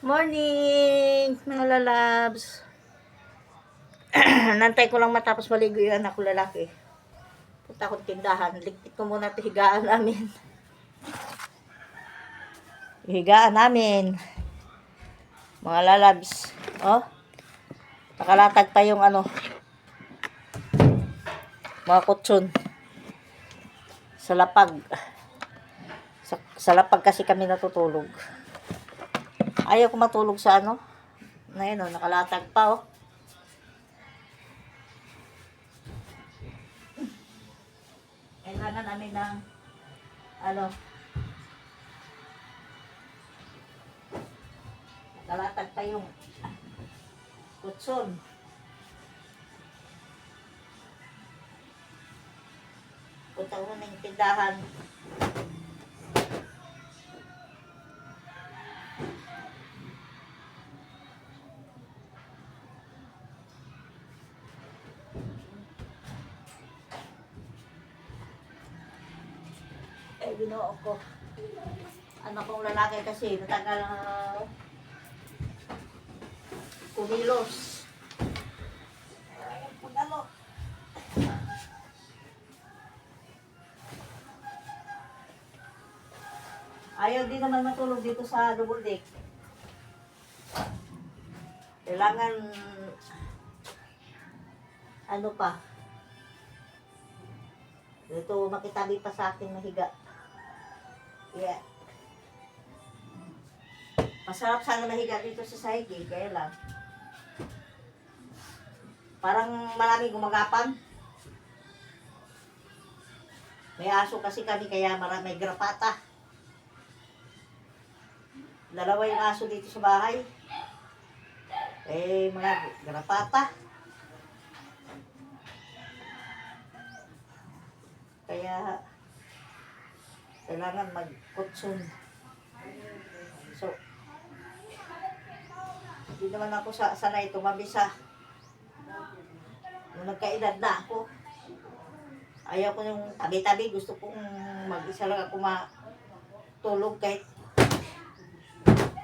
Morning, mga lalabs. Nantay ko lang matapos maligo yung anak ko lalaki. Punta akong tindahan. Ligpit ko muna ito higaan namin. Higaan namin. Mga lalabs. Oh, nakalatag pa yung mga kutsyon. Sa lapag. Sa lapag kasi kami natutulog. Ayaw ko matulog sa nakalatag pa oh. Kailangan namin ng nakalatag pa yung kutson. Punta ko na yung tindahan. Ay, binuo ko. Anak kong lalaki kasi natagal kumilos. Ayaw din naman matulog dito sa double deck. Kailangan pa. Dito makitabi pa sa akin mahiga. Yeah. Masarap sana mahiga dito sa sahig kaya lang. Parang maraming gumagapang. May aso kasi kami kaya may grapata. Dalawa yung aso dito sa bahay. Mga grapata. Kaya kailangan magkutsun. So, hindi naman ako sanay tumabisa. Nung nagkaedad na ako, ayaw ko yung tabi-tabi. Gusto kong mag-isa lang ako matulog kahit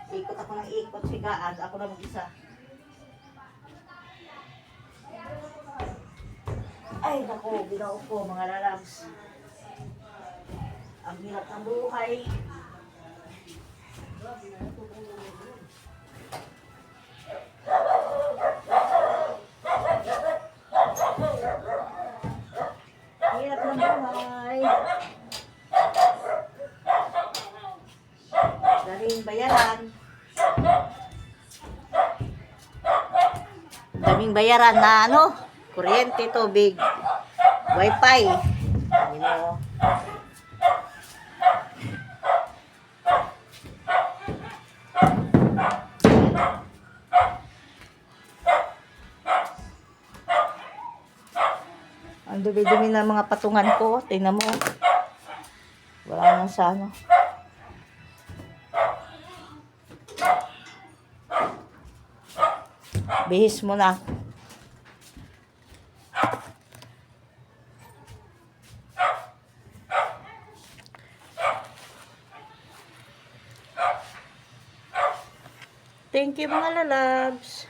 ikot ako ng ikot, sigaan. Ako na mag-isa. Ay, naku, binaw ko mga lalabs. Ang hirap ng buhay. Hirap ng buhay. Daming bayaran. Daming bayaran na kuryente, tubig, wifi. Ang dumi-dumi ng mga patungan ko. Tingnan mo. Wala nang sa bihis mo na. Thank you mga lalabs.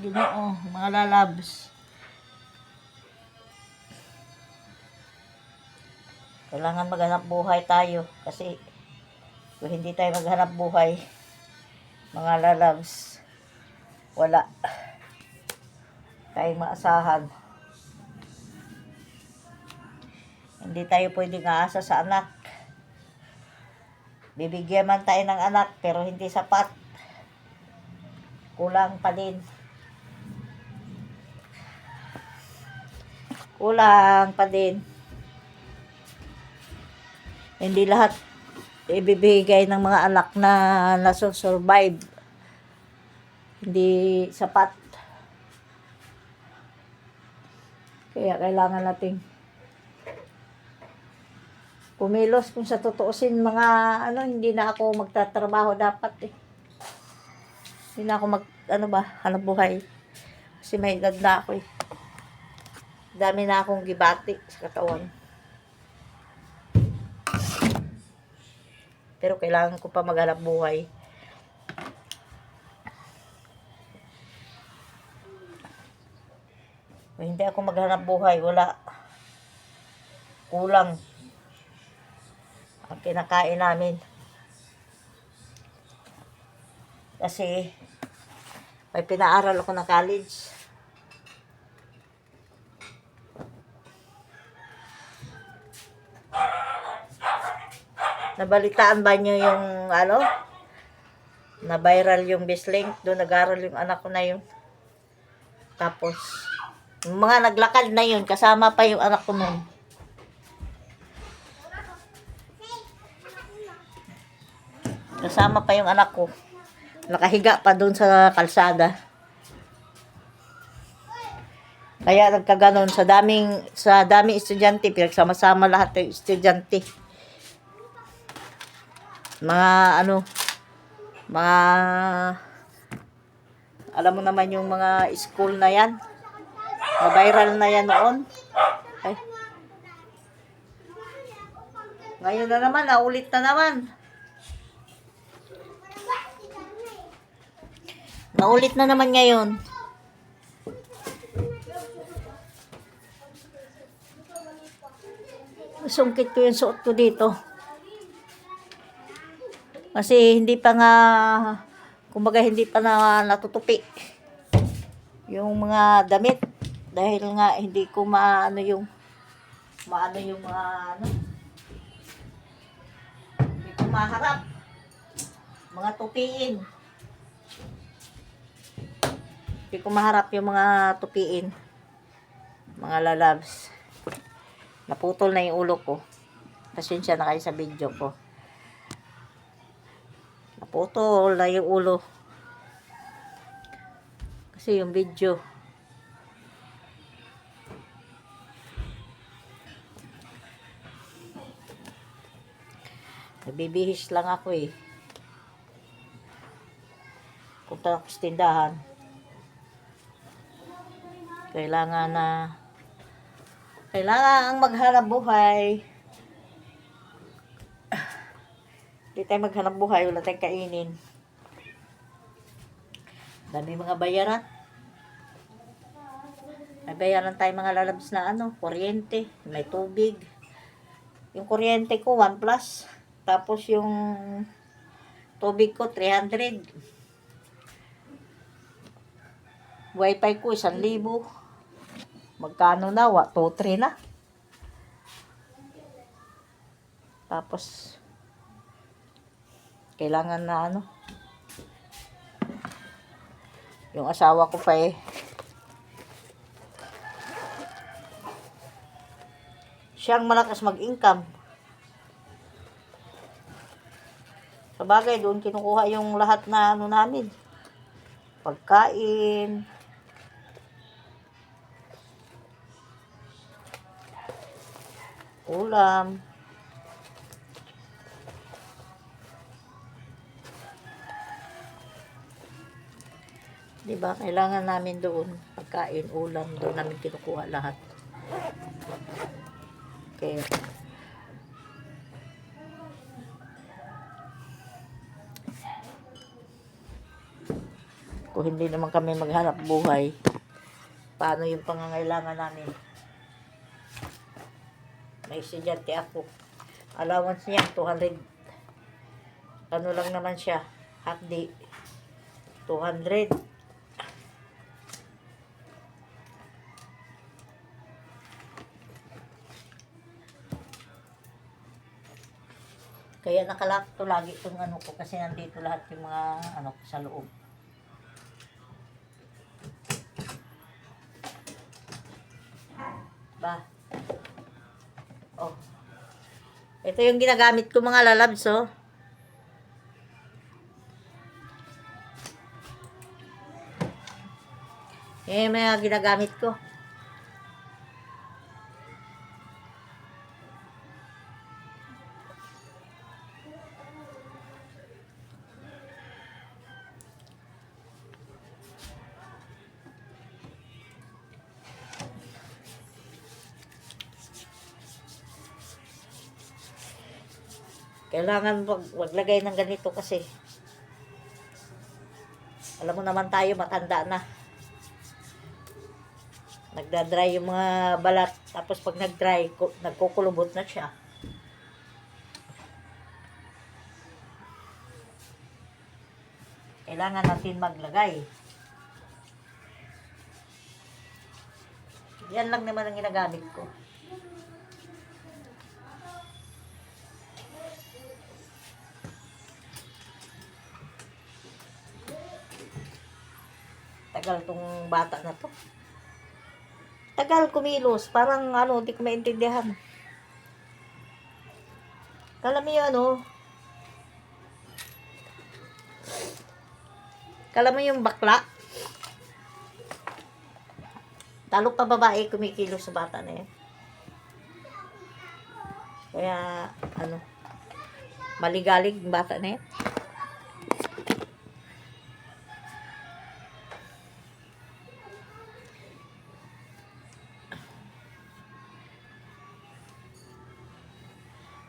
Ginoo, mga lalabs. Kailangan maghanap buhay tayo kasi kung hindi tayo maghanap buhay, mga lalabs, wala tayong maasahan. Hindi tayo pwedeng aasa sa anak. Bibigyan man tayo ng anak pero hindi sapat. Kulang pa din. Kulang pa din. Hindi lahat ibibigay ng mga anak na nasusurvive. Hindi sapat. Kaya kailangan nating kumilos. Kung sa tutuusin mga hindi na ako magtatrabaho dapat Hindi na ako hanap buhay. Kasi may edad na ako eh. Dami na akong gibati sa katawan. Pero kailangan ko pa maghanap buhay. Kung hindi ako maghanap buhay, wala. Kulang ang kinakain namin. Kasi may pinaaral ako na college. Nabalitaan ba nyo yung na viral yung Bisling? Doon nag-aral yung anak ko na yun. Tapos, yung mga naglakad na yun, kasama pa yung anak ko nun. Kasama pa yung anak ko. Nakahiga pa doon sa kalsada. Kaya nagkaganon sa daming estudyante, pinagsama-sama lahat ng estudyante. Mga alam mo naman yung mga school na yan. Na-viral na yan noon. Ay. Ngayon na naman, naulit na naman. Naulit na naman ngayon. Sungkit ko yung suot ko dito. Kasi hindi pa nga, kumbaga hindi pa na natutupi yung mga damit. Dahil nga hindi ko maano yung mga hindi ko maharap. Mga tupiin. Hindi ko maharap yung mga tupiin. Mga lalabs. Naputol na yung ulo ko. Pasensya na kayo sa video ko. Naputol na yung ulo. Kasi yung video. Nagbibihis lang ako eh. Punta ako sa tindahan. Kailangan ang maghanap buhay. Hindi tayo maghanap buhay, wala tayong kainin. Dami mga bayaran. May bayaran tayo mga lalabs na kuryente, may tubig. Yung kuryente ko 1 plus. Tapos yung tubig ko 300. Wifi ko 1,000. Magkano na? 2-3 na. Tapos kailangan na yung asawa ko pa siyang malakas mag-income. Sa bagay, doon kinukuha yung lahat na namin. Pagkain. Ulam. Diba? Kailangan namin doon. Pagkain, ulam. Doon namin kinukuha lahat. Okay. Kung hindi naman kami maghanap buhay, paano yung pangangailangan namin? May estudyante ako. Allowance niya, 200. Ano lang naman siya? Half day. 200. Kaya nakalak to lagi itong ko kasi nandito lahat yung mga sa loob. Ba? Oh. Ito yung ginagamit ko mga lalabs, oh. Mga ginagamit ko. Kailangan maglagay ng ganito kasi alam mo naman tayo matanda na. Nagda-dry yung mga balat. Tapos pag nag-dry, nagkukulubot na siya. Kailangan natin maglagay. Yan lang naman ang ginagamit ko. Tagal tong bata na to. Tagal kumilos. Parang hindi ko maintindihan. Kala mo kala mo yung bakla. Talo pa babae kumikilos sa bata na yan. Kaya, maligalig yung bata na yan.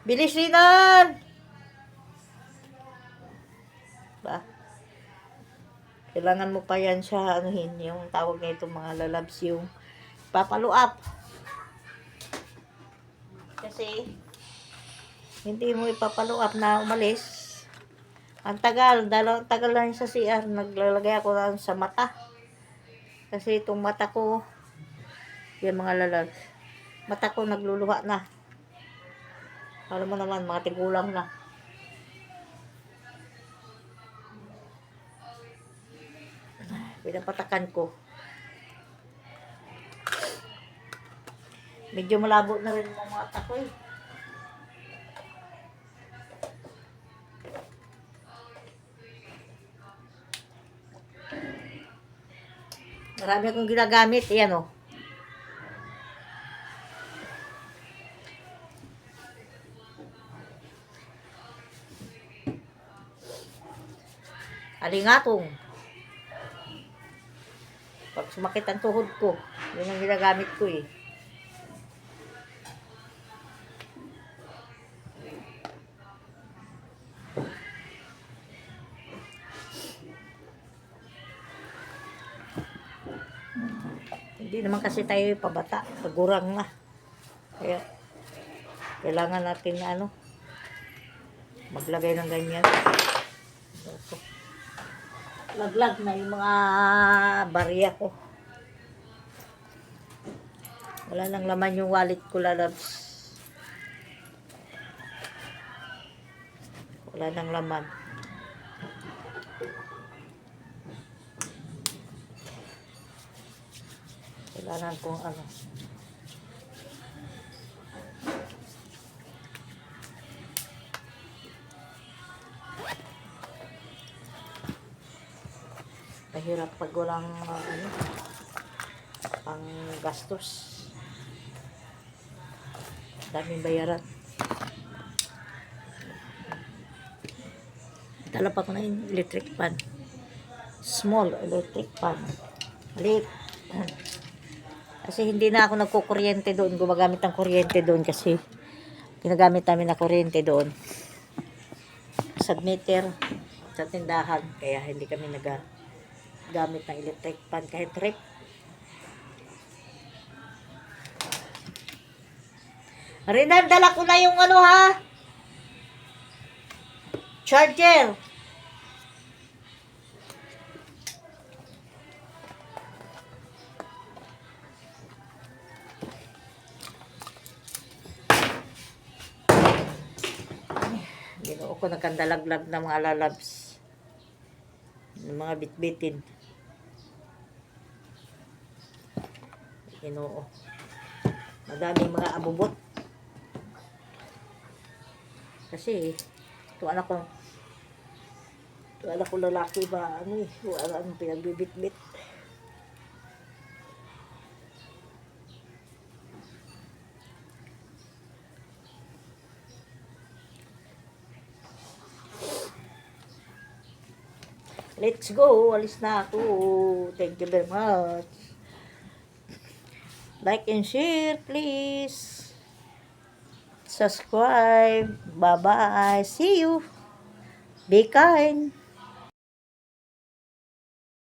Bilis Rinan! Ba? Kailangan mo pa yan siya, yung tawag na itong mga lalabs, yung papaluap. Kasi, hindi mo ipapaluap na umalis. Ang tagal, tagal lang sa CR, naglalagay ako lang sa mata. Kasi itong mata ko, yung mga lalabs, mata ko nagluluha na. Alam mo naman, mga tigulang na. Pinapatakan ko. Medyo malabo na rin mga mata ko eh. Marami akong ginagamit. Ayan Alingatong. Pag sumakit ang tuhod ko, yun ang ginagamit ko eh. Hindi naman kasi tayo pabata, pagurang na. Kaya, kailangan natin maglagay ng ganyan. Laglag na yung mga barya ko. Wala nang laman yung wallet ko, lalabs. Wala nang laman. Kailangan kong mahirap pag walang pang gastos. Daming bayaran. Dala pa ko na yung electric fan. Small electric fan. Late. Kasi hindi na ako nagkukuryente doon. Gumagamit ng kuryente doon kasi ginagamit namin na kuryente doon. Sa meter, sa tindahan. Kaya hindi kami gamit ng electric fan kahit trip. Rinan, dala ko na yung charger. Ginoo ko nagkandalaglag ng mga lalabs. Ng mga bitbitin. Ginoo. Madaming mga abubot. Kasi, ito anak ko lalaki ba, wala pinagbibit-bit. Let's go, alis na ako. Thank you very much. Like and share, please. subscribe. Bye-bye. See you. Be kind.